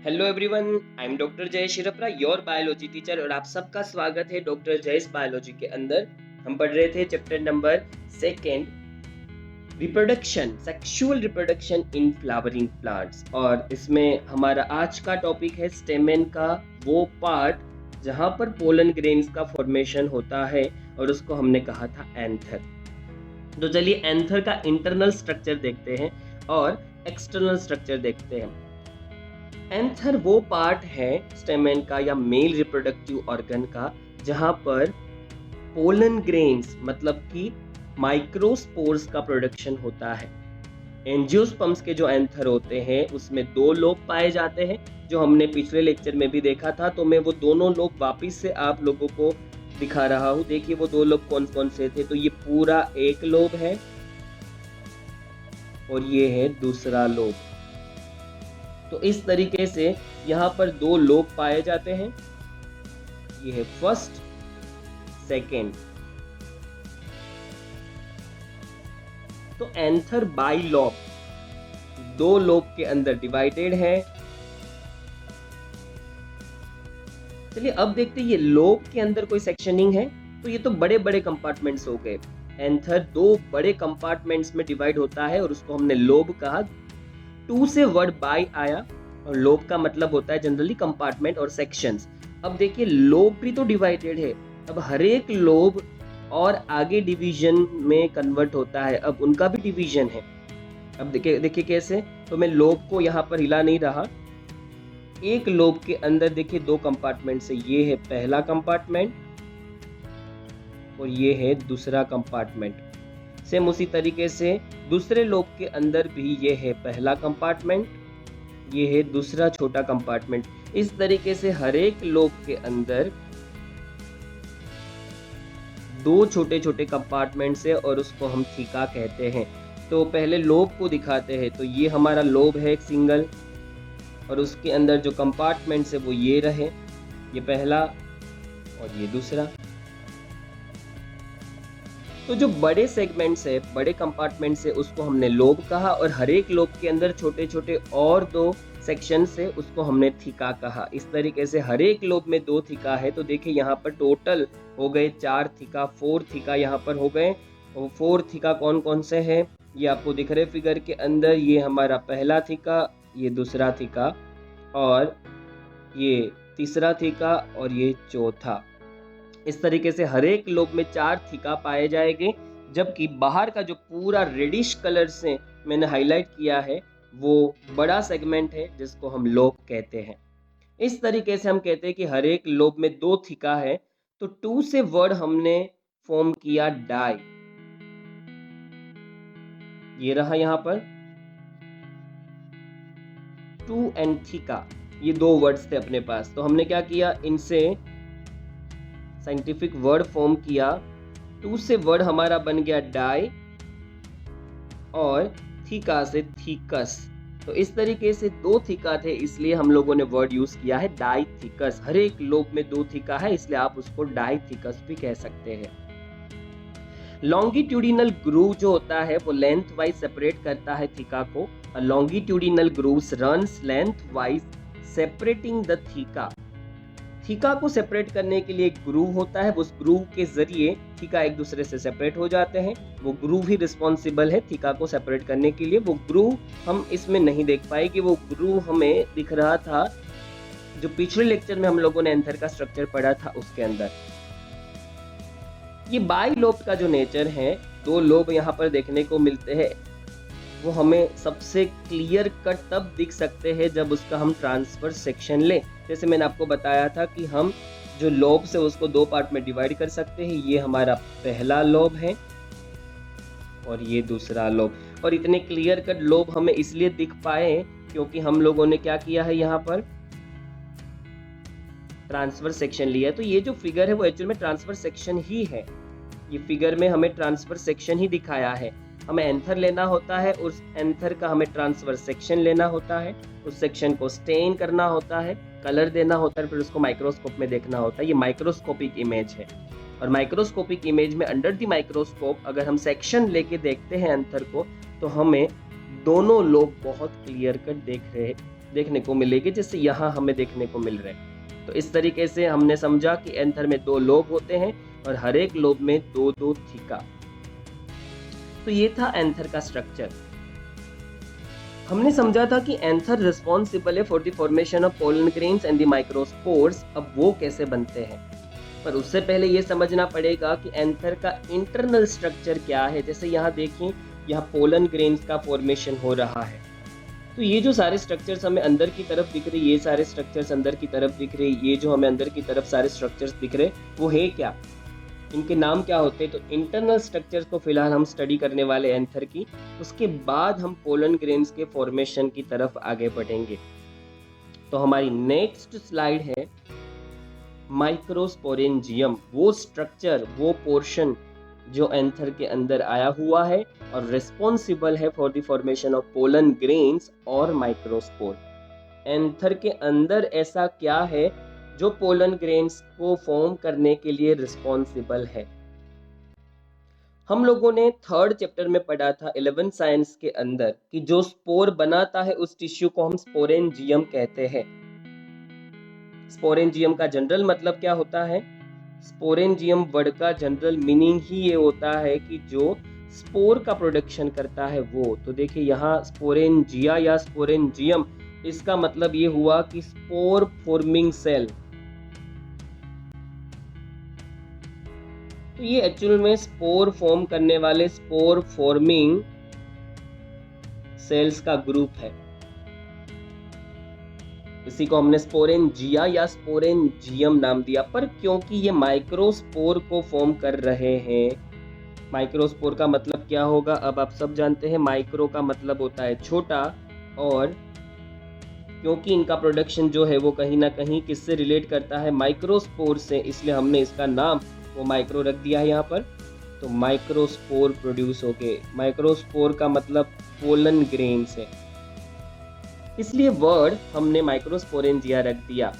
Hello everyone, I am doctor जय शिरपरा, your biology teacher, और आप सबका स्वागत है डॉक्टर जयस बायोलॉजी के अंदर। हम पढ़ रहे थे chapter number 2, reproduction, sexual reproduction in flowering plants. और इसमें हमारा आज का टॉपिक है स्टेमेन का वो पार्ट जहां पर पोलन ग्रेन्स का फॉर्मेशन होता है, और उसको हमने कहा था एंथर। तो चलिए एंथर का इंटरनल स्ट्रक्चर देखते हैं और एक्सटर्नल स्ट्रक्चर देखते हैं। एंथर वो पार्ट है स्टेमेन का या मेल रिप्रोडक्टिव ऑर्गन का जहां पर पोलन ग्रेन्स मतलब कि माइक्रोस्पोर्स का प्रोडक्शन होता है। एंजियोस्पर्म्स के जो एंथर होते हैं उसमें 2 लोब पाए जाते हैं, जो हमने पिछले लेक्चर में भी देखा था। तो मैं वो दोनों लोब वापिस से आप लोगों को दिखा रहा हूँ। देखिए वो 2 लोब कौन कौन से थे। तो ये पूरा एक लोब है और ये है दूसरा लोब। तो इस तरीके से यहाँ पर 2 लोब पाए जाते हैं। ये है फर्स्ट, सेकेंड। तो एंथर बाई लोब 2 लोब के अंदर डिवाइडेड है। चलिए अब देखते हैं ये लोब के अंदर कोई सेक्शनिंग है। तो ये तो बड़े बड़े कंपार्टमेंट्स हो गए। एंथर 2 बड़े कंपार्टमेंट्स में डिवाइड होता है और उसको हमने लोब कहा। 2 से वर्ड बाय आया और लोब का मतलब होता है जनरली कंपार्टमेंट और सेक्शंस। अब देखिए लोब भी तो डिवाइडेड है। अब हर एक लोब और आगे डिवीजन में कन्वर्ट होता है। अब उनका भी डिवीजन है। अब देखिए कैसे। तो मैं लोब को यहाँ पर हिला नहीं रहा। एक लोब के अंदर देखिए 2 कंपार्टमेंट से, ये है पहला कंपार्टमेंट और ये है दूसरा कंपार्टमेंट। सेम उसी तरीके से दूसरे लोब के अंदर भी ये है पहला कंपार्टमेंट, ये है दूसरा छोटा कंपार्टमेंट। इस तरीके से हर एक लोब के अंदर 2 छोटे छोटे कंपार्टमेंट्स है और उसको हम थीका कहते हैं। तो पहले लोब को दिखाते हैं। तो ये हमारा लोब है एक सिंगल, और उसके अंदर जो कंपार्टमेंट्स है वो ये रहे, ये पहला और ये दूसरा। तो जो बड़े सेगमेंट्स है, बड़े कंपार्टमेंट्स है, उसको हमने लोब कहा। और हर एक लोब के अंदर छोटे छोटे और 2 सेक्शन है, उसको हमने थीका कहा। इस तरीके से हर एक लोब में 2 थीका है। तो देखिए यहाँ पर टोटल हो गए 4 थीका, 4 थीका यहाँ पर हो गए। और 4 थीका कौन कौन से हैं ये आपको दिख रहे फिगर के अंदर। ये हमारा पहला थीका, ये दूसरा थीका, और ये तीसरा थीका, और ये चौथा। इस तरीके से हर एक लोब में 4 थीका पाए जाएंगे। जबकि बाहर का जो पूरा रेडिश कलर से मैंने हाईलाइट किया है वो बड़ा सेगमेंट है जिसको हम लोब कहते हैं। इस तरीके से हम कहते हैं कि हर एक लोब में 2 थीका है। तो 2 से वर्ड हमने फॉर्म किया डाई। ये रहा यहाँ पर 2 एंड थीका, ये 2 वर्ड्स थे अपने पास। तो हमने क्या किया, इनसे साइंटिफिक वर्ड फॉर्म किया। 2 से वर्ड हमारा बन गया डाई और थीका से थीकस। तो इस तरीके से 2 थीका थे, इसलिए हम लोगों ने वर्ड यूज किया है डाईथीकस। हर एक लोब में 2 थीका है, इसलिए आप उसको डाईथीकस भी कह सकते हैं। लॉन्गिट्यूडिनल ग्रूव जो होता है वो लेंथ वाइज सेपरेट करता है थीका को। Longitudinal grooves runs lengthwise separating the theca. Theca को सेपरेट करने के लिए एक ग्रूव होता है। उस ग्रूव के जरिए थीका एक दूसरे से सेपरेट हो जाते हैं। वो ग्रूव ही रिस्पॉन्सिबल है थीका को सेपरेट करने के लिए। वो ग्रूव हम इसमें नहीं देख पाए कि वो ग्रूव हमें दिख रहा था जो पिछले लेक्चर में हम लोगों ने एंथर का स्ट्रक्चर पढ़ा था उसके अंदर। ये बाई लोब का जो नेचर है, 2 लोब यहाँ पर देखने को मिलते हैं, वो हमें सबसे क्लियर कट तब दिख सकते हैं जब उसका हम ट्रांसफर सेक्शन लें। जैसे मैंने आपको बताया था कि हम जो लोब से उसको 2 पार्ट में डिवाइड कर सकते हैं। ये हमारा पहला लोब है और ये दूसरा लोब। और इतने क्लियर कट लोब हमें इसलिए दिख पाए क्योंकि हम लोगों ने क्या किया है, यहाँ पर ट्रांसफर सेक्शन लिया है। तो ये जो फिगर है वो एक्चुअल में ट्रांसफर सेक्शन ही है। ये फिगर में हमें ट्रांसफर सेक्शन ही दिखाया है। हमें एंथर लेना होता है, उस एंथर का हमें ट्रांसफर सेक्शन लेना होता है, उस सेक्शन को स्टेन करना होता है, कलर देना होता है, फिर उसको माइक्रोस्कोप में देखना होता है। ये माइक्रोस्कोपिक इमेज है। और माइक्रोस्कोपिक इमेज में अंडर द माइक्रोस्कोप अगर हम सेक्शन लेके देखते हैं एंथर को, तो हमें दोनों लोब बहुत क्लियर कट देखने को मिलेगी, जैसे यहाँ हमें देखने को मिल रहे हैं। तो इस तरीके से हमने समझा कि एंथर में 2 लोब होते हैं और हर एक लोब में 2-2 थीका। तो ये था एंथर का स्ट्रक्चर। हमने समझा था कि एंथर रिस्पॉन्सिबल है for the formation of pollen grains and the microspores. अब वो कैसे बनते हैं, पर उससे पहले ये समझना पड़ेगा कि एंथर का इंटरनल स्ट्रक्चर क्या है। जैसे यहाँ देखिए, यहाँ पोलन ग्रेन्स का फॉर्मेशन हो रहा है। तो ये जो सारे स्ट्रक्चर्स हमें अंदर की तरफ दिख रहे, ये सारे स्ट्रक्चर्स अंदर की तरफ दिख रहे, ये जो हमें अंदर की तरफ सारे स्ट्रक्चर्स दिख रहे, वो है क्या, इनके नाम क्या होते हैं? तो इंटरनल स्ट्रक्चर्स को फिलहाल हम स्टडी करने वाले एंथर की, उसके बाद हम पोलन ग्रेन्स के फॉर्मेशन की तरफ आगे बढ़ेंगे। तो हमारी नेक्स्ट स्लाइड है माइक्रोस्पोरेंजियम, वो स्ट्रक्चर, वो पोर्शन जो एंथर के अंदर आया हुआ है और रिस्पॉन्सिबल है for the formation of pollen grains और माइक्रोस्पोर। एंथर के अंदर ऐसा क्या है जो पोलन ग्रेन्स को फॉर्म करने के लिए रिस्पॉन्सिबल है? हम लोगों ने 3rd चैप्टर में पढ़ा था 11th साइंस के अंदर कि जो स्पोर बनाता है उस टिश्यू को हम स्पोरेंजियम कहते हैं। स्पोरेंजियम का जनरल मतलब क्या होता है? स्पोरेंजियम वर्ड का जनरल मीनिंग ही ये होता है कि जो स्पोर का प्रोडक्शन करता है वो। तो देखिए यहाँ स्पोरेंजिया या स्पोरेंजियम, इसका मतलब ये हुआ कि स्पोर फॉर्मिंग सेल। तो ये एक्चुअल में स्पोर फॉर्म करने वाले स्पोर फॉर्मिंग सेल्स का ग्रुप है। इसी को हमने स्पोरेंजिया या स्पोरेंजियम नाम दिया, पर क्योंकि ये माइक्रोस्पोर को फॉर्म कर रहे हैं। माइक्रोस्पोर का मतलब क्या होगा, अब आप सब जानते हैं। माइक्रो का मतलब होता है छोटा, और क्योंकि इनका प्रोडक्शन जो है वो कहीं ना कहीं किससे रिलेट करता है, माइक्रोस्पोर से, इसलिए हमने इसका नाम वो माइक्रो रख दिया है यहाँ पर। तो माइक्रोस्पोर प्रोड्यूस हो गए। माइक्रोस्पोर का मतलब पोलन ग्रेन्स है, इसलिए वर्ड हमने माइक्रोस्पोरेंजिया रख दिया।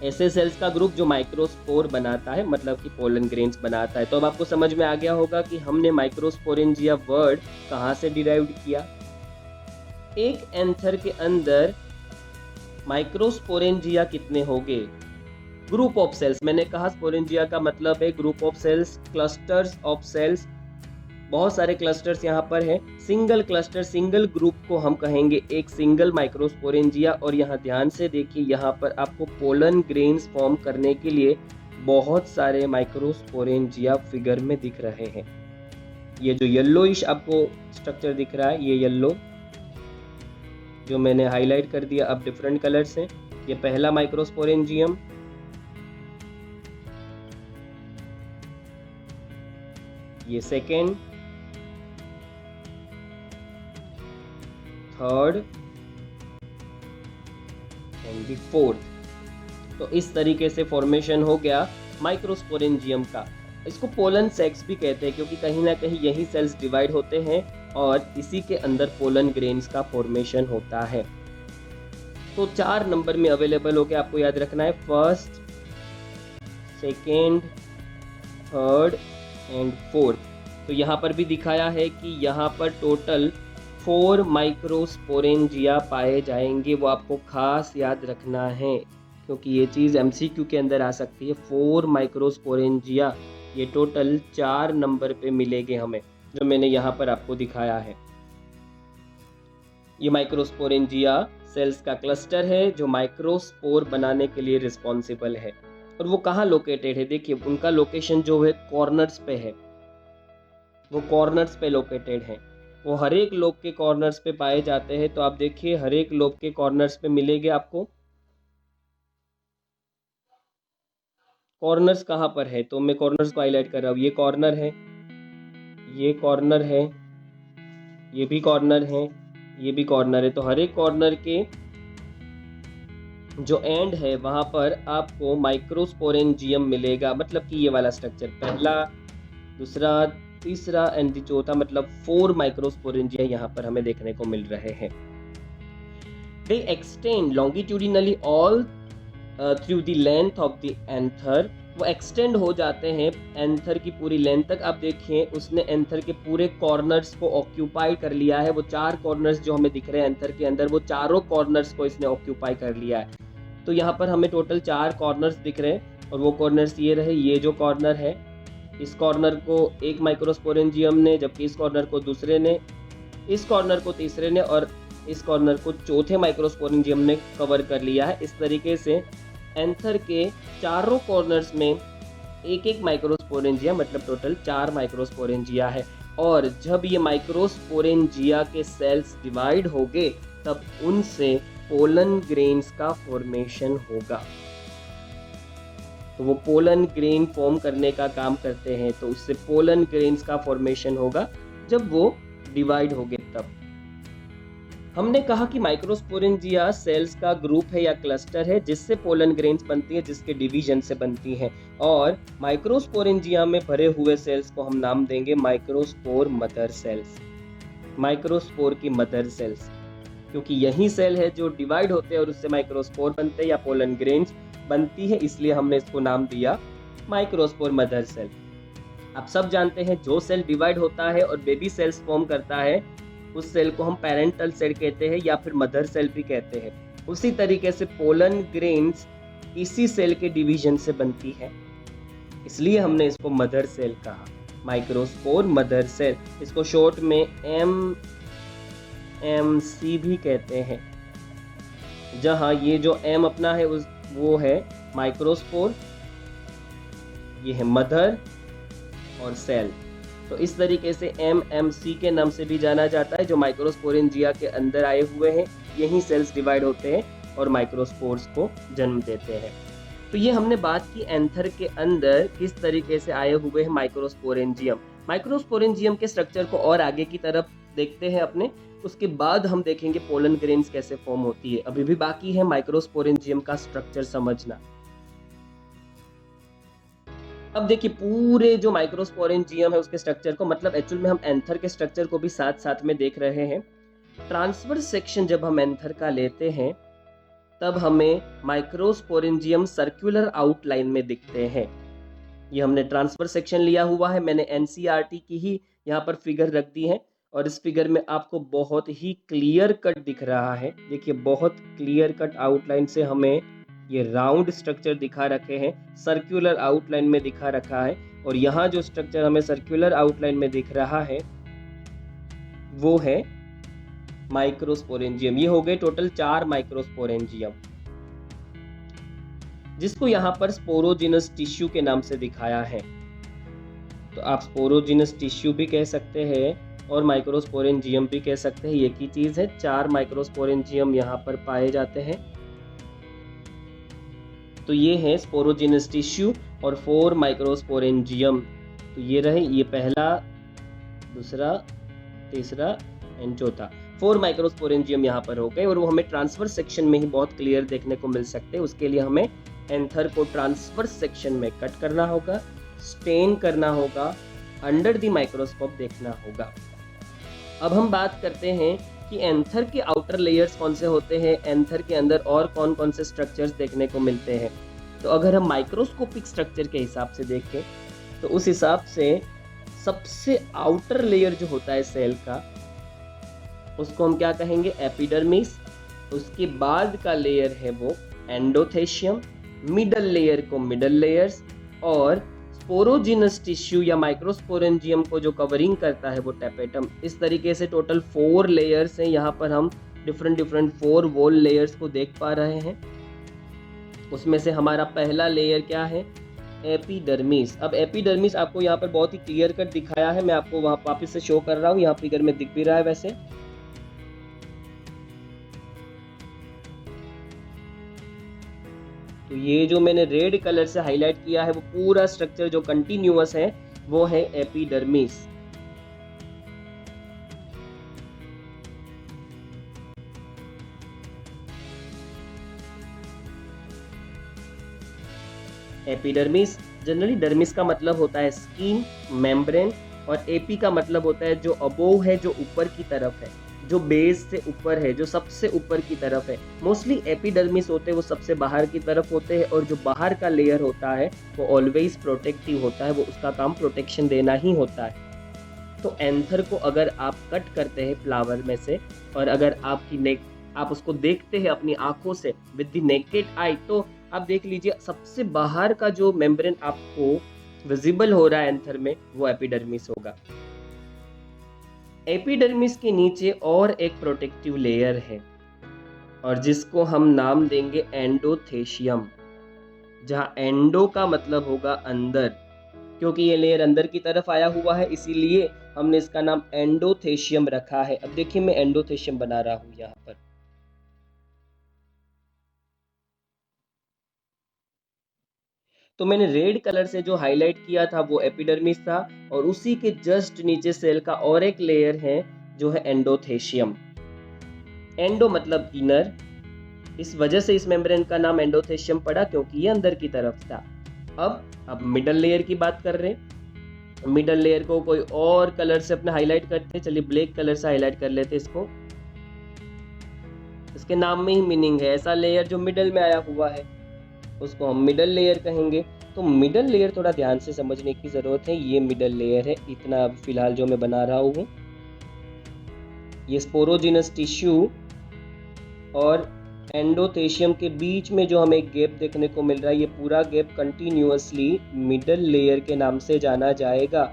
ऐसे सेल्स का ग्रुप जो माइक्रोस्पोर बनाता है, मतलब कि पोलन ग्रेन्स बनाता है। तो अब आपको समझ में आ गया होगा कि हमने माइक्रोस्पोरेंजिया वर्ड कहाँ से डिराइव किया। एक एंथर के अंदर माइक्रोस्पोरेंजिया कितने होंगे? ग्रुप ऑफ सेल्स, मैंने कहा स्पोरेंजिया का मतलब है group of cells, clusters of cells. बहुत सारे क्लस्टर्स यहाँ पर है। सिंगल क्लस्टर, सिंगल ग्रुप को हम कहेंगे एक सिंगल माइक्रोस्पोरेंजिया। और यहाँ ध्यान से देखिए, यहाँ पर आपको पोलन ग्रेन्स फॉर्म करने के लिए बहुत सारे माइक्रोस्पोरेंजिया फिगर में दिख रहे हैं। ये जो येलोइश आपको स्ट्रक्चर दिख रहा है, ये येलो जो मैंने हाईलाइट कर दिया अब डिफरेंट कलर से, ये पहला माइक्रोस्पोरेंजियम, ये second, third and the fourth. तो इस तरीके से फॉर्मेशन हो गया माइक्रोस्पोरेंजियम का। इसको पोलन सेक्स भी कहते हैं, क्योंकि कहीं ना कहीं यही सेल्स डिवाइड होते हैं और इसी के अंदर पोलन ग्रेन्स का फॉर्मेशन होता है। तो 4 नंबर में अवेलेबल हो के आपको याद रखना है, first, second, third and fourth. तो यहाँ पर भी दिखाया है कि यहाँ पर टोटल 4 माइक्रोस्पोरेंजिया पाए जाएंगे। वो आपको खास याद रखना है, क्योंकि ये चीज़ MCQ के अंदर आ सकती है। 4 माइक्रोस्पोरेंजिया, ये टोटल 4 नंबर पे मिलेंगे हमें, जो मैंने यहाँ पर आपको दिखाया है। ये माइक्रोस्पोरेंजिया सेल्स का क्लस्टर है जो माइक्रोस्पोर बनाने के लिए रिस्पॉन्सिबल है। और वो कहाँ लोकेटेड है? देखिए, उनका लोकेशन जो है कॉर्नर्स पे है, वो कॉर्नर्स पे लोकेटेड है। वो हर एक लोब के कॉर्नर्स पे पाए जाते हैं। तो आप देखिए, हर एक लोब के कॉर्नर्स पे मिलेंगे आपको। कॉर्नर्स कहाँ पर है? तो मैं कॉर्नर्स को हाईलाइट कर रहा हूँ। ये कॉर्नर है, ये कॉर्नर है, ये भी कॉर्नर है, ये भी कॉर्नर है। तो हर एक कॉर्नर के जो एंड है वहां पर आपको माइक्रोस्पोरेंजियम मिलेगा, मतलब कि ये वाला स्ट्रक्चर, पहला, दूसरा, तीसरा एंड चौथा, मतलब 4 माइक्रोस्पोरेंजिया यहाँ पर हमें देखने को मिल रहे हैं। They extend longitudinally all through the length of the anther वो एक्सटेंड हो जाते हैं एंथर की पूरी लेंथ तक। आप देखिए उसने एंथर के पूरे कॉर्नर्स को ऑक्यूपाई कर लिया है। वो 4 कॉर्नर्स जो हमें दिख रहे हैं एंथर के अंदर, वो चारों कॉर्नर्स को इसने ऑक्यूपाई कर लिया है। तो यहाँ पर हमें टोटल 4 कॉर्नर्स दिख रहे हैं और वो कॉर्नर्स ये रहे। ये जो कॉर्नर है, इस कॉर्नर को एक माइक्रोस्पोरेंजियम ने, जबकि इस कॉर्नर को दूसरे ने, इस कॉर्नर को तीसरे ने और इस कॉर्नर को चौथे माइक्रोस्पोरेंजियम ने कवर कर लिया है। इस तरीके से एंथर के चारों कॉर्नर्स में एक एक माइक्रोस्पोरेंजिया, मतलब टोटल 4 माइक्रोस्पोरेंजिया है। और जब ये माइक्रोस्पोरेंजिया के सेल्स डिवाइड होंगे तब उनसे पोलन ग्रेन्स का फॉर्मेशन होगा। तो वो पोलन ग्रेन फॉर्म करने का काम करते हैं, तो उससे पोलन ग्रेन्स का फॉर्मेशन होगा जब वो डिवाइड होंगे तब। हमने कहा कि माइक्रोस्पोरेंजिया सेल्स का ग्रुप है या क्लस्टर है जिससे पोलन ग्रेन्स बनती है, जिसके डिवीजन से बनती हैं। और माइक्रोस्पोरेंजिया में भरे हुए सेल्स को हम नाम देंगे माइक्रोस्पोर मदर सेल्स। माइक्रोस्पोर की मदर सेल्स, क्योंकि यही सेल है जो डिवाइड होते हैं और उससे माइक्रोस्पोर बनते हैं या पोलन ग्रेन्स बनती है, इसलिए हमने इसको नाम दिया माइक्रोस्पोर मदर सेल। आप सब जानते हैं जो सेल डिवाइड होता है और बेबी सेल्स फॉर्म करता है उस सेल को हम पेरेंटल सेल कहते हैं या फिर मदर सेल भी कहते हैं। उसी तरीके से पोलन ग्रेन्स इसी सेल के डिवीजन से बनती है, इसलिए हमने इसको मदर सेल कहा, माइक्रोस्पोर मदर सेल। इसको शॉर्ट में MMC भी कहते हैं, जहां ये जो M अपना है वो है माइक्रोस्पोर, ये है मदर और सेल। तो इस तरीके से MMC के नाम से भी जाना जाता है, जो माइक्रोस्पोरेंजिया के अंदर आए हुए हैं। यही सेल्स डिवाइड होते हैं और माइक्रोस्पोर्स को जन्म देते हैं। तो ये हमने बात की एंथर के अंदर किस तरीके से आए हुए हैं माइक्रोस्पोरेंजियम। माइक्रोस्पोरेंजियम के स्ट्रक्चर को और आगे की तरफ देखते हैं अपने, उसके बाद हम देखेंगे पोलन ग्रेन्स कैसे फॉर्म होती है। अभी भी बाकी है माइक्रोस्पोरेंजियम का स्ट्रक्चर समझना। अब देखिए पूरे जो माइक्रोस्पोरेंजियम है उसके स्ट्रक्चर को, मतलब एक्चुअल में हम एंथर के स्ट्रक्चर को भी साथ साथ में देख रहे हैं। ट्रांसवर्स सेक्शन जब हम एंथर का लेते हैं तब हमें माइक्रोस्पोरेंजियम सर्कुलर आउटलाइन में दिखते हैं। ये हमने ट्रांसवर्स सेक्शन लिया हुआ है, मैंने NCERT की ही यहाँ पर फिगर रख दी है और इस फिगर में आपको बहुत ही क्लियर कट दिख रहा है। देखिए बहुत क्लियर कट आउटलाइन से हमें ये राउंड स्ट्रक्चर दिखा रखे हैं, सर्कुलर आउटलाइन में दिखा रखा है। और यहाँ जो स्ट्रक्चर हमें सर्कुलर आउटलाइन में दिख रहा है वो है माइक्रोस्पोरेंजियम। ये हो गए टोटल 4 माइक्रोस्पोरेंजियम, जिसको यहाँ पर स्पोरोजिनस टिश्यू के नाम से दिखाया है। तो आप स्पोरोजिनस टिश्यू भी कह सकते हैं और माइक्रोस्पोरेंजियम भी कह सकते हैं, एक ही चीज है। 4 माइक्रोस्पोरेंजियम यहाँ पर पाए जाते हैं। तो ये है स्पोरोजिनस टिश्यू और 4 माइक्रोस्पोरेंजियम। तो ये रहे, ये पहला, दूसरा, तीसरा एंड चौथा, 4 माइक्रोस्पोरेंजियम यहाँ पर हो गए। और वो हमें ट्रांसवर्स सेक्शन में ही बहुत क्लियर देखने को मिल सकते हैं। उसके लिए हमें एंथर को ट्रांसवर्स सेक्शन में कट करना होगा, स्टेन करना होगा, अंडर द माइक्रोस्कोप देखना होगा। अब हम बात करते हैं कि एंथर के आउटर लेयर्स कौन से होते हैं, एंथर के अंदर और कौन कौन से स्ट्रक्चर्स देखने को मिलते हैं। तो अगर हम माइक्रोस्कोपिक स्ट्रक्चर के हिसाब से देखें तो उस हिसाब से सबसे आउटर लेयर जो होता है सेल का, उसको हम क्या कहेंगे, एपिडर्मिस। उसके बाद का लेयर है वो एंडोथेशियम, मिडल लेयर को मिडल लेयर्स, और स्पोरोजिनस टिश्यू या माइक्रोस्पोरेंजियम को जो कवरिंग करता है वो टेपेटम। इस तरीके से टोटल 4 लेयर्स हैं। यहाँ पर हम डिफरेंट 4 वॉल लेयर्स को देख पा रहे हैं। उसमें से हमारा पहला लेयर क्या है, एपिडर्मिस। अब एपिडर्मिस आपको यहाँ पर बहुत ही क्लियर कट दिखाया है, मैं आपको वहाँ वापस से शो कर रहा हूँ, यहाँ फिगर में दिख भी रहा है वैसे। तो ये जो मैंने रेड कलर से हाईलाइट किया है वो पूरा स्ट्रक्चर जो कंटिन्यूअस है वो है एपिडर्मिस। एपिडर्मिस, जनरली डर्मिस का मतलब होता है स्किन, मेम्ब्रेन, और एपी का मतलब होता है जो अबोव है, जो ऊपर की तरफ है। जो बेस से ऊपर है, जो सबसे ऊपर की तरफ है। मोस्टली एपिडर्मिस होते हैं वो सबसे बाहर की तरफ होते हैं, और जो बाहर का लेयर होता है वो ऑलवेज प्रोटेक्टिव होता है, वो उसका काम प्रोटेक्शन देना ही होता है। तो एंथर को अगर आप कट करते हैं फ्लावर में से, और अगर आप उसको देखते हैं अपनी आंखों से विद द नेकेड आई, तो आप देख लीजिए सबसे बाहर का जो मेम्ब्रेन आपको विजिबल हो रहा है एंथर में, वो एपिडर्मिस होगा। एपिडर्मिस के नीचे और एक प्रोटेक्टिव लेयर है, और जिसको हम नाम देंगे एंडोथेशियम, जहां एंडो का मतलब होगा अंदर, क्योंकि ये लेयर अंदर की तरफ आया हुआ है, इसीलिए हमने इसका नाम एंडोथेशियम रखा है। अब देखिए मैं एंडोथेशियम बना रहा हूं यहाँ पर। तो मैंने रेड कलर से जो हाईलाइट किया था वो एपिडर्मिस था, और उसी के जस्ट नीचे सेल का और एक लेयर है जो है एंडोथेशियम। एंडो मतलब इनर, इस वजह से इस मेम्ब्रेन का नाम एंडोथेशियम पड़ा, क्योंकि ये अंदर की तरफ था। अब मिडल लेयर की बात कर रहे हैं। मिडल लेयर को कोई और कलर से अपने हाईलाइट करते हैं। चलिए ब्लैक कलर से हाईलाइट कर लेते हैं इसको। इसके नाम में ही मीनिंग है, ऐसा लेयर जो मिडल में आया हुआ है उसको हम मिडल लेयर कहेंगे। तो मिडल लेयर थोड़ा ध्यान से समझने की जरूरत है। ये मिडल लेयर है, इतना अब फिलहाल जो मैं बना रहा हूँ। ये स्पोरोजिनस टिश्यू और एंडोथेशियम के बीच में जो हमें गैप देखने को मिल रहा है, ये पूरा गैप कंटिन्यूअसली मिडल लेयर के नाम से जाना जाएगा।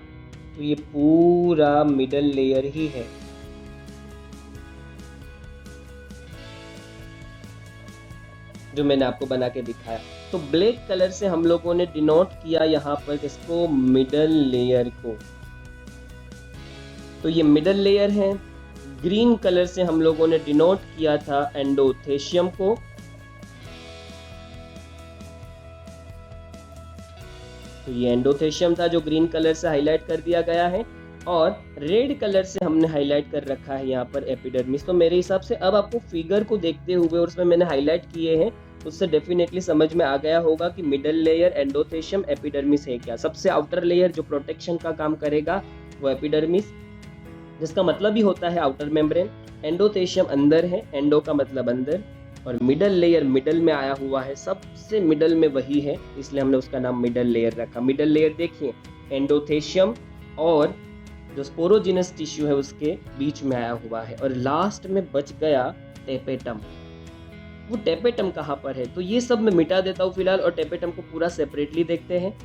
तो ये पूरा मिडल लेयर ही है। जो मैंने आपको बना के दिखाया। तो ब्लैक कलर से हम लोगों ने डिनोट किया यहाँ पर इसको, मिडल लेयर को। तो ये मिडल लेयर है। ग्रीन कलर से हम लोगों ने डिनोट किया था एंडोथेशियम को। तो ये एंडोथेशियम था जो ग्रीन कलर से हाईलाइट कर दिया गया है, और रेड कलर से हमने हाईलाइट कर रखा है यहाँ पर एपिडर्मिस। तो मेरे हिसाब से अब आपको फिगर को देखते हुए और उसमें मैंने हाईलाइट किए हैं, उससे डेफिनेटली समझ में आ गया होगा कि मिडल लेयर एंडोथेशियम एपिडर्मिस है क्या। सबसे आउटर लेयर जो प्रोटेक्शन का काम करेगा वो एपिडर्मिस, जिसका मतलब ही होता है आउटर मेम्ब्रेन। एंडोथेशियम अंदर है, एंडो का मतलब अंदर, और मिडल लेयर मिडल में आया हुआ है, सबसे मिडल में वही है, इसलिए हमने उसका नाम मिडल लेयर रखा। मिडल लेयर देखिए एंडोथेशियम और जो स्पोरोजिनस टिश्यू है उसके बीच में आया हुआ है, और लास्ट में बच गया टेपेटम। वो टेपेटम कहाँ पर है, तो ये सब मैं मिटा देता हूँ फिलहाल, और टेपेटम को पूरा सेपरेटली देखते हैं।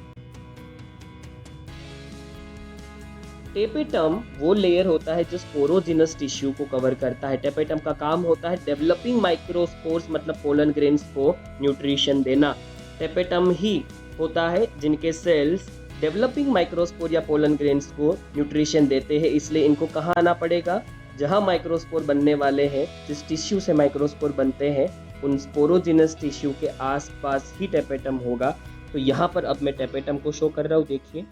टेपेटम वो लेयर होता है जो स्पोरोजिनस टिश्यू को कवर करता है। टेपेटम का काम होता है डेवलपिंग माइक्रोस्पोर्स मतलब पोलन ग्रेन्स को न्यूट्रिशन देना। टेपेटम ही होता है जिनके सेल्स डेवलपिंग माइक्रोस्पोर या पोलन ग्रेन्स को न्यूट्रिशन देते हैं। इसलिए इनको कहाँ आना पड़ेगा, जहाँ माइक्रोस्पोर बनने वाले हैं, जिस टिश्यू से माइक्रोस्पोर बनते हैं, उन स्पोरोजिनस टिश्यू के आसपास ही टेपेटम होगा। तो यहाँ पर अब मैं टेपेटम को शो कर रहा हूँ, देखिए।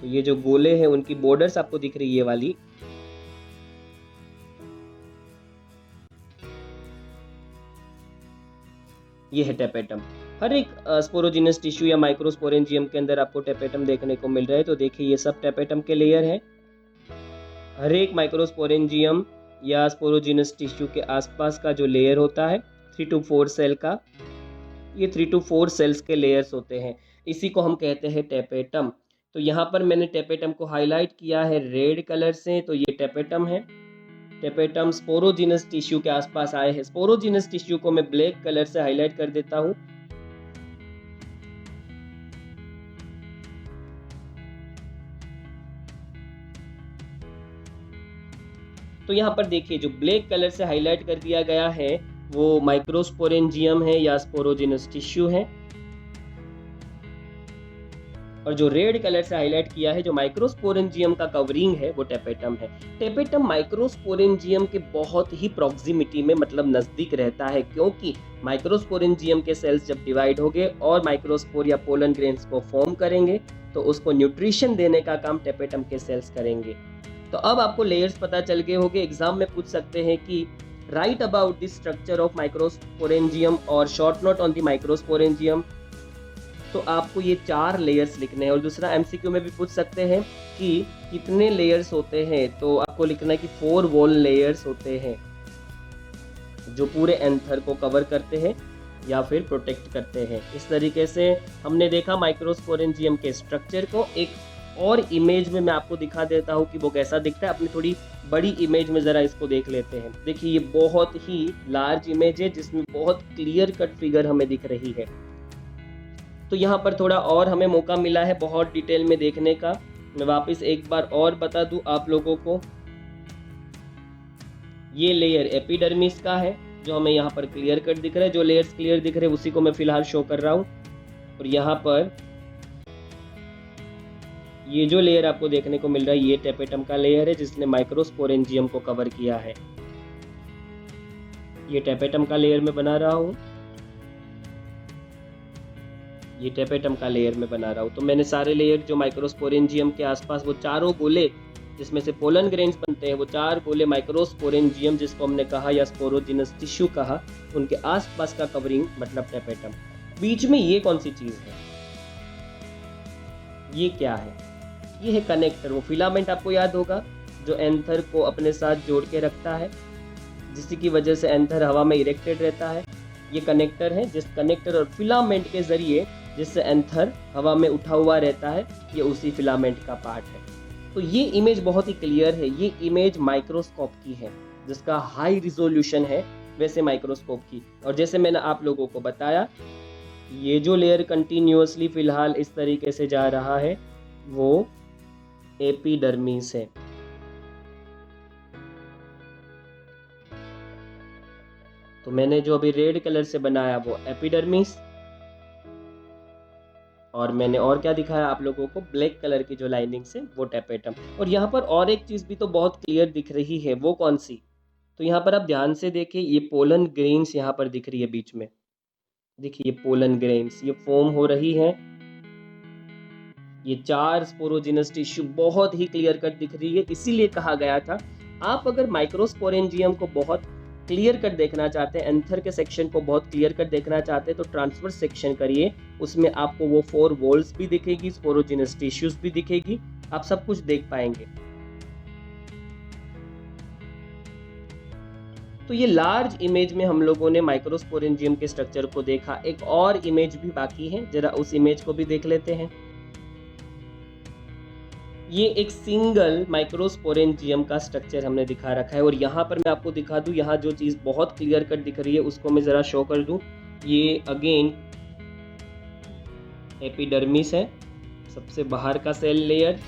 तो ये जो गोले हैं उनकी बॉर्डर्स आपको दिख रही है, ये वाली। ये है टेपेटम। हर एक स्पोरोजिनस टिश्यू या माइक्रोस्पोरेंजियम के अंदर आपको टेपेटम देखने को मिल रहा है। तो देखिए ये सब टेपेटम के लेयर है। हर एक माइक्रोस्पोरेंजियम या स्पोरोजिनस टिश्यू के आसपास का जो लेयर होता है 3 to 4 सेल का, ये 3 to 4 सेल्स के लेयर्स होते हैं, इसी को हम कहते हैं टेपेटम। तो यहाँ पर मैंने टेपेटम को हाईलाइट किया है रेड कलर से, तो ये टेपेटम है। टेपेटम स्पोरोजिनस टिश्यू के आसपास आए हैं। स्पोरोजिनस टिश्यू को मैं ब्लैक कलर से हाईलाइट कर देता हूँ। तो यहाँ पर देखिए जो ब्लैक कलर से हाईलाइट कर दिया गया है वो माइक्रोस्पोरेंजियम है या स्पोरोजिनस टिश्यू है, और जो रेड कलर से हाईलाइट किया है जो माइक्रोस्पोरेंजियम का कवरिंग है वो टेपेटम है। टेपेटम माइक्रोस्पोरेंजियम के बहुत ही प्रॉक्सिमिटी में मतलब नजदीक रहता है, क्योंकि माइक्रोस्पोरेंजियम के सेल्स जब डिवाइड होंगे और माइक्रोस्पोर या पोलन ग्रेन्स को फॉर्म करेंगे तो उसको न्यूट्रिशन देने का काम टेपेटम के सेल्स करेंगे। तो अब आपको लेयर्स पता चल गए होंगे। एग्जाम में पूछ सकते हैं कि write about the structure of microsporangium और short note on the microsporangium. तो आपको ये 4 लेयर्स लिखने हैं। और दूसरा एमसीक्यू में भी पूछ सकते हैं कि कितने लेयर्स होते हैं, तो आपको लिखना है कि 4 वॉल लेयर्स होते हैं जो पूरे एंथर को कवर करते हैं या फिर प्रोटेक्ट करते हैं। इस तरीके से हमने देखा माइक्रोस्पोरेंजियम के स्ट्रक्चर को। एक और इमेज में मैं आपको दिखा देता हूँ कि वो कैसा दिखता है। अपनी थोड़ी बड़ी इमेज में ज़रा इसको देख लेते हैं। देखिए ये बहुत ही लार्ज इमेज है जिसमें बहुत क्लियर कट फिगर हमें दिख रही है। तो यहाँ पर थोड़ा और हमें मौका मिला है बहुत डिटेल में देखने का। मैं वापस एक बार और बता दूं आप लोगों को, ये लेयर एपिडर्मिस का है जो हमें यहाँ पर क्लियर कट दिख रहा है। जो लेयर्स क्लियर दिख रहे हैं उसी को मैं फिलहाल शो कर रहा हूँ। और यहाँ पर ये जो लेयर आपको देखने को मिल रहा है ये टेपेटम का लेयर है जिसने माइक्रोस्पोरेंजियम को कवर किया है। ये टेपेटम का लेयर में बना रहा हूँ, ये टेपेटम का लेयर में बना रहा हूँ। तो मैंने सारे लेयर जो माइक्रोस्पोरेंजियम के आसपास वो चारों गोले जिसमें से पोलन ग्रेन्स बनते हैं, वो 4 गोले माइक्रोस्पोरेंजियम जिसको हमने कहा या स्पोरोजिनस टिश्यू कहा, उनके आसपास का कवरिंग मतलब टेपेटम। बीच में ये कौन सी चीज है, ये क्या है? ये है कनेक्टर। वो फिलामेंट आपको याद होगा जो एंथर को अपने साथ जोड़ के रखता है, जिसकी की वजह से एंथर हवा में इरेक्टेड रहता है। ये कनेक्टर है, जिस कनेक्टर और फिलामेंट के जरिए जिससे एंथर हवा में उठा हुआ रहता है, ये उसी फिलामेंट का पार्ट है। तो ये इमेज बहुत ही क्लियर है। ये इमेज माइक्रोस्कोप की है जिसका हाई रिजोल्यूशन है, वैसे माइक्रोस्कोप की। और जैसे मैंने आप लोगों को बताया, ये जो लेयर कंटिन्यूअसली फिलहाल इस तरीके से जा रहा है वो एपिडर्मिस है। तो मैंने जो अभी रेड कलर से बनाया वो एपिडर्मिस, और मैंने और क्या दिखाया आप लोगों को, ब्लैक कलर की जो लाइनिंग से वो टेपेटम। और यहाँ पर और एक चीज भी तो बहुत क्लियर दिख रही है, वो कौन सी? तो यहाँ पर आप ध्यान से देखिए, ये पोलन ग्रेन्स यहाँ पर दिख रही है बीच में। देखिए ये पोलन ग्रेन्स ये फॉर्म हो रही है। ये 4 स्पोरोजिनस टिश्यू बहुत ही क्लियर कट दिख रही है। इसीलिए कहा गया था, आप अगर माइक्रोस्पोरेंजियम को बहुत क्लियर कट देखना चाहते हैं, एंथर के सेक्शन को बहुत क्लियर कट देखना चाहते हैं, तो ट्रांसवर्स सेक्शन करिए। उसमें आपको वो 4 वॉल्स भी दिखेगी, स्पोरोजिनस टिश्यूज भी दिखेगी, आप सब कुछ देख पाएंगे। तो ये लार्ज इमेज में हम लोगों ने माइक्रोस्पोरेंजियम के स्ट्रक्चर को देखा। एक और इमेज भी बाकी है, जरा उस इमेज को भी देख लेते हैं। ये एक सिंगल माइक्रोस्पोरेंजियम का स्ट्रक्चर हमने दिखा रखा है। और यहाँ पर मैं आपको दिखा दूँ, यहाँ जो चीज़ बहुत क्लियर कट दिख रही है उसको मैं ज़रा शो कर दूँ। ये अगेन एपिडर्मिस है, सबसे बाहर का सेल लेयर।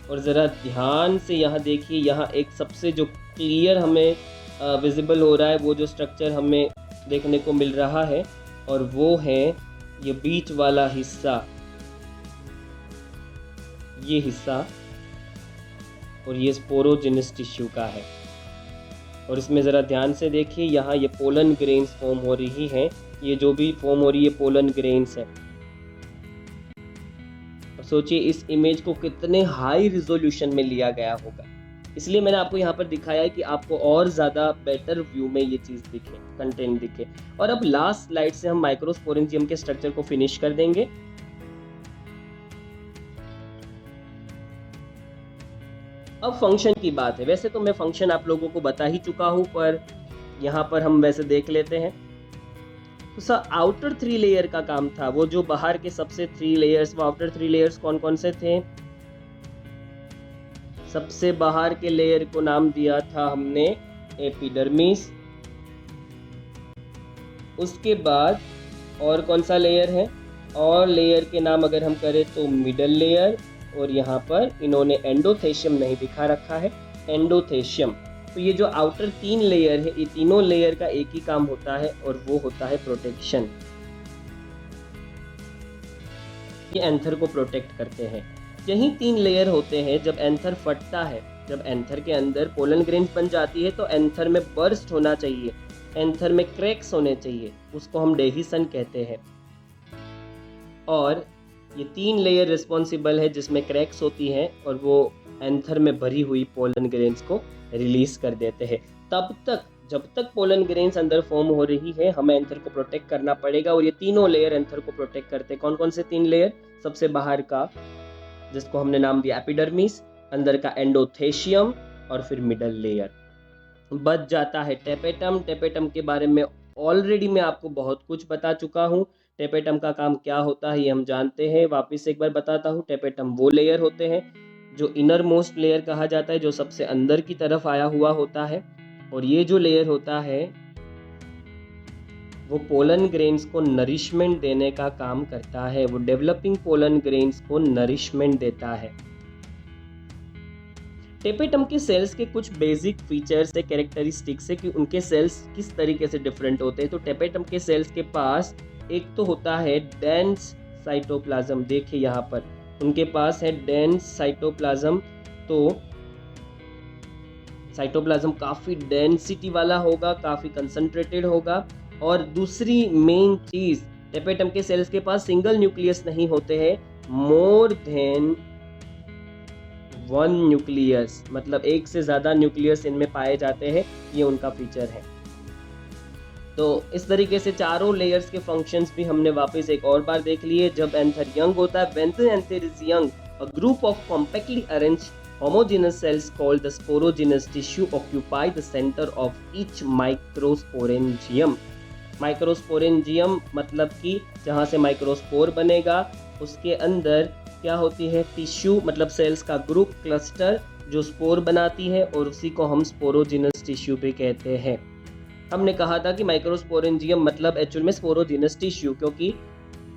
और ज़रा ध्यान से यहाँ देखिए, यहाँ एक सबसे जो क्लियर हमें विजिबल हो रहा है वो जो स्ट्रक्चर हमें देखने को मिल रहा है, और वो है ये बीच वाला हिस्सा, ये हिस्सा, और ये स्पोरोजिनस टिश्यू का है। और इसमें ज़रा ध्यान से देखिए, यहाँ ये पोलन ग्रेन्स फॉर्म हो रही हैं। ये जो भी फॉर्म हो रही है पोलन ग्रेन्स है। और सोचिए इस इमेज को कितने हाई रिजोल्यूशन में लिया गया होगा। इसलिए मैंने आपको यहाँ पर दिखाया है कि आपको और ज़्यादा बेटर व्यू में ये चीज़ दिखे, कंटेंट दिखे। और अब लास्ट स्लाइड से हम माइक्रोस्पोरेंजियम के स्ट्रक्चर को फिनिश कर देंगे। अब फंक्शन की बात है। वैसे तो मैं फंक्शन आप लोगों को बता ही चुका हूं, पर यहाँ पर हम वैसे देख लेते हैं। तो सर आउटर 3 लेयर का काम था, वो जो बाहर के सबसे 3 लेयर्स, वो आउटर 3 लेयर्स कौन कौन से थे? सबसे बाहर के लेयर को नाम दिया था हमने एपिडर्मिस। उसके बाद और कौन सा लेयर है? और लेयर के नाम अगर हम करें तो मिडल लेयर, और यहाँ पर इन्होंने एंडोथेशियम नहीं दिखा रखा है, एंडोथेशियम। तो ये जो आउटर 3 लेयर है, ये तीनों लेयर का एक ही काम होता है, और वो होता है प्रोटेक्शन। ये एंथर को प्रोटेक्ट करते हैं। यही 3 लेयर होते हैं। जब एंथर फटता है, जब एंथर के अंदर पोलन ग्रेन्स बन जाती है, तो एंथर में बर्स्ट होना चाहिए, एंथर में क्रैक्स होने चाहिए, उसको हम डेहिसन कहते हैं। और ये 3 लेयर रिस्पॉन्सिबल है जिसमें क्रैक्स होती हैं, और वो एंथर में भरी हुई पोलन ग्रेन्स को रिलीज कर देते हैं। तब तक जब तक पोलन ग्रेन्स अंदर फॉर्म हो रही है हमें एंथर को प्रोटेक्ट करना पड़ेगा, और ये तीनों लेयर एंथर को प्रोटेक्ट करते हैं। कौन कौन से 3 लेयर? सबसे बाहर का जिसको हमने नाम दिया एपिडर्मिस, अंदर का एंडोथेशियम, और फिर मिडल लेयर। बच जाता है टेपेटम। टेपेटम के बारे में ऑलरेडी मैं आपको बहुत कुछ बता चुका हूँ। टेपेटम का काम क्या होता है ये हम जानते हैं, वापस एक बार बताता हूँ। टेपेटम वो लेयर होते हैं जो इनर मोस्ट लेयर कहा जाता है, जो सबसे अंदर की तरफ आया हुआ होता है, और ये जो लेयर होता है वो पोलन ग्रेन्स को नरिशमेंट देने का काम करता है, वो डेवलपिंग पोलन ग्रेन्स को नरिशमेंट देता है। टेपेटम के सेल्स के कुछ बेसिक फीचर्स है, कैरेक्टरिस्टिक्स है कि उनके सेल्स किस तरीके से डिफरेंट होते हैं। तो टेपेटम के सेल्स के पास एक तो होता है डेंस साइटोप्लाज्म, देखिए यहाँ पर उनके पास है डेंस साइटोप्लाज्म। तो साइटोप्लाज्म काफ़ी डेंसिटी वाला होगा, काफ़ी कंसंट्रेटेड होगा। और दूसरी मेन चीज़, टेपेटम के सेल्स के पास सिंगल न्यूक्लियस नहीं होते हैं, मोर देन 1 न्यूक्लियस, मतलब एक से ज़्यादा न्यूक्लियस इनमें पाए जाते हैं, ये उनका फीचर है। तो इस तरीके से चारों लेयर्स के फंक्शंस भी हमने वापस एक और बार देख लिए। जब एंथर यंग होता है, when the anther is young, a group of compactly arranged homogeneous cells called the sporogenous tissue occupy the center of each microsporangium. Microsporangium मतलब कि जहाँ से माइक्रोस्पोर बनेगा उसके अंदर क्या होती है? टिश्यू, मतलब सेल्स का ग्रुप, क्लस्टर जो स्पोर बनाती है, और उसी को हम स्पोरोजिनस टिश्यू भी कहते हैं। हमने कहा था कि माइक्रोस्पोरेंजियम मतलब एक्चुअल में स्पोरोजिनस टिश्यू, क्योंकि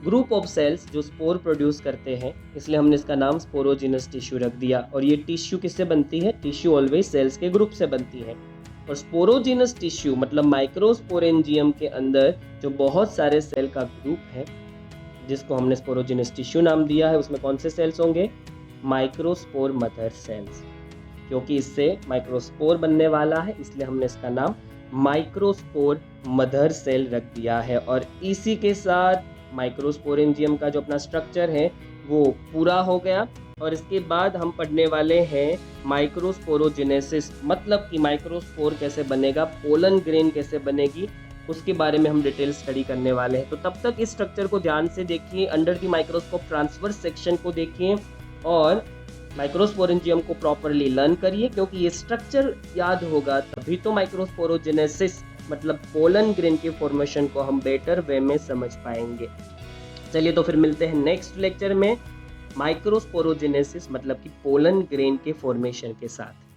ग्रुप ऑफ सेल्स जो स्पोर प्रोड्यूस करते हैं, इसलिए हमने इसका नाम स्पोरोजिनस टिश्यू रख दिया। और ये टिश्यू किससे बनती है? टिश्यू ऑलवेज सेल्स के ग्रुप से बनती है। और स्पोरोजिनस टिश्यू मतलब माइक्रोस्पोरेंजियम के अंदर जो बहुत सारे सेल का ग्रुप है, जिसको हमने स्पोरोजिनस टिश्यू नाम दिया है, उसमें कौन से सेल्स होंगे? Microspore mother cells. क्योंकि इससे माइक्रोस्पोर बनने वाला है, इसलिए हमने इसका नाम माइक्रोस्पोर मदर सेल रख दिया है। और इसी के साथ माइक्रोस्पोरेंजियम का जो अपना स्ट्रक्चर है वो पूरा हो गया। और इसके बाद हम पढ़ने वाले हैं माइक्रोस्पोरोजेनेसिस, मतलब कि माइक्रोस्पोर कैसे बनेगा, पोलन ग्रेन कैसे बनेगी, उसके बारे में हम डिटेल स्टडी करने वाले हैं। तो तब तक इस स्ट्रक्चर को ध्यान से देखिए, under the microscope transverse section को देखिए और माइक्रोस्पोरेंजियम को प्रॉपरली लर्न करिए, क्योंकि ये स्ट्रक्चर याद होगा तभी तो माइक्रोस्पोरोजेनेसिस मतलब पोलन ग्रेन के फॉर्मेशन को हम बेटर वे में समझ पाएंगे। चलिए तो फिर मिलते हैं नेक्स्ट लेक्चर में माइक्रोस्पोरोजेनेसिस मतलब कि पोलन ग्रेन के फॉर्मेशन के साथ।